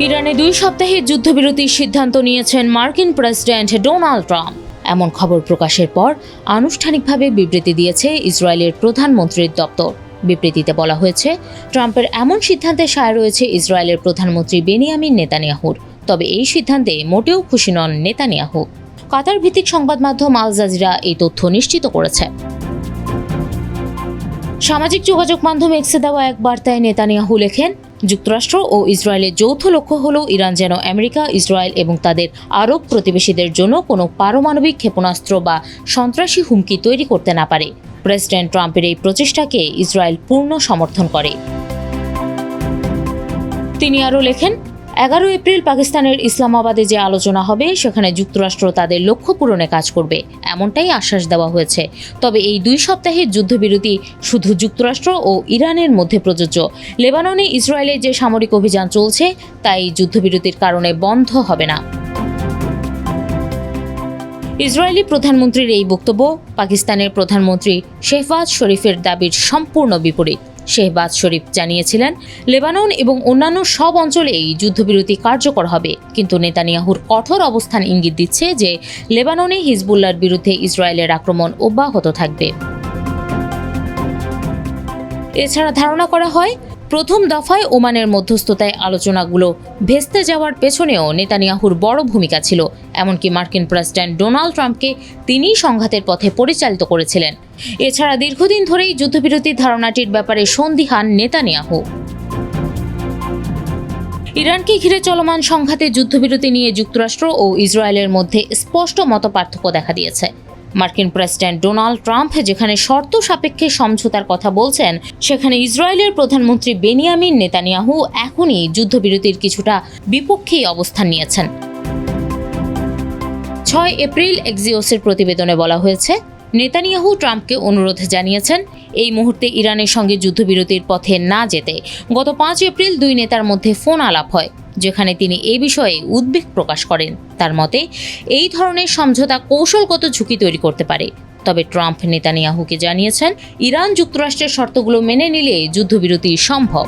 ইরানে 2 সপ্তাহের যুদ্ধবিরতির সিদ্ধান্ত নিয়েছেন মার্কিন প্রেসিডেন্ট ডোনাল্ড ট্রাম্প। এমন খবর প্রকাশের পর আনুষ্ঠানিকভাবে বিবৃতি দিয়েছে ইসরায়েলের প্রধানমন্ত্রীর দপ্তর। বিবৃতিতে বলা হয়েছে, ট্রাম্পের এমন সিদ্ধান্তে সায় রয়েছে ইসরায়েলের প্রধানমন্ত্রী বেনিয়ামিন নেতানিয়াহুর। তবে এই সিদ্ধান্তে মোটেও খুশি নন নেতানিয়াহু। কাতার ভিত্তিক সংবাদ মাধ্যম আল জাজিরা এই তথ্য নিশ্চিত করেছে। সামাজিক যোগাযোগ মাধ্যম এক্সে দেওয়া এক বার্তায় নেতানিয়াহু লেখেন, যুক্তরাষ্ট্র ও ইসরায়েলের যৌথ লক্ষ্য হল ইরান যেন আমেরিকা, ইসরায়েল এবং তাদের আরব প্রতিবেশীদের জন্য কোনো পারমাণবিক ক্ষেপণাস্ত্র বা সন্ত্রাসী হুমকি তৈরি করতে না পারে। প্রেসিডেন্ট ট্রাম্পের এই প্রচেষ্টাকে ইসরায়েল পূর্ণ সমর্থন করে। তিনি আরও লেখেন, 11 এপ্রিল পাকিস্তানের ইসলামাবাদে যে আলোচনা হবে সেখানে যুক্তরাষ্ট্র তাদের লক্ষ্য পূরণে কাজ করবে, এমনটাই আশ্বাস দেওয়া হয়েছে। তবে এই 2 সপ্তাহের যুদ্ধবিরতি শুধু যুক্তরাষ্ট্র ও ইরানের মধ্যে প্রযোজ্য। লেবাননে ইসরায়েলের যে সামরিক অভিযান চলছে তা এই যুদ্ধবিরতির কারণে বন্ধ হবে না। ইসরায়েলি প্রধানমন্ত্রীর এই বক্তব্য পাকিস্তানের প্রধানমন্ত্রী শেহবাজ শরীফের দাবির সম্পূর্ণ বিপরীত। শেহবাজ শরীফ জানিয়েছিলেন, লেবানন এবং অন্যান্য সব অঞ্চলেই যুদ্ধবিরতি কার্যকর হবে, কিন্তু নেতানিয়াহুর কঠোর অবস্থান ইঙ্গিত দিচ্ছে যে লেবাননে হিজবুল্লাহর বিরুদ্ধে ইসরায়েলের আক্রমণ অব্যাহত থাকবে। এছাড়া ধারণা করা হয়, প্রথম দফায় ওমানের মধ্যস্থতায় আলোচনাগুলো ভেস্তে যাওয়ার পেছনেও নেতানিয়াহুর বড় ভূমিকা ছিল। এমনকি মার্কিন প্রেসিডেন্ট ডোনাল্ড ট্রাম্পকে তিনিই সংঘাতের পথে পরিচালিত করেছিলেন। এছাড়া দীর্ঘদিন ধরেই যুদ্ধবিরতির ধারণাটির ব্যাপারে সন্দিহান নেতানিয়াহু। ইরানকে ঘিরে চলমান সংঘাতে যুদ্ধবিরতি নিয়ে যুক্তরাষ্ট্র ও ইসরায়েলের মধ্যে স্পষ্ট মতপার্থক্য দেখা দিয়েছে। মার্কিন প্রেসিডেন্ট ডোনাল্ড ট্রাম্প যেখানে শর্ত সাপেক্ষে সমঝোতার কথা বলছেন, সেখানে ইসরায়েলের প্রধানমন্ত্রী বেনিয়ামিন নেতানিয়াহু এখনই যুদ্ধবিরতির কিছুটা বিপক্ষেই অবস্থান নিয়েছেন। 6 এপ্রিল এক্সিওসের প্রতিবেদনে বলা হয়েছে, নেতানিয়াহু ট্রাম্পকে অনুরোধ জানিয়েছেন এই মুহূর্তে ইরানের সঙ্গে যুদ্ধবিরতির পথে না যেতে। গত 5 এপ্রিল 2 নেতার মধ্যে ফোন আলাপ হয়, যেখানে তিনি এই বিষয়ে উদ্বেগ প্রকাশ করেন। তার মতে, এই ধরনের সমঝোতা কৌশলগত ঝুঁকি তৈরি করতে পারে। তবে ট্রাম্প নেতানিয়াহুকে জানিয়েছেন, ইরান যুক্তরাষ্ট্রের শর্তগুলো মেনে নিলে যুদ্ধবিরতি সম্ভব।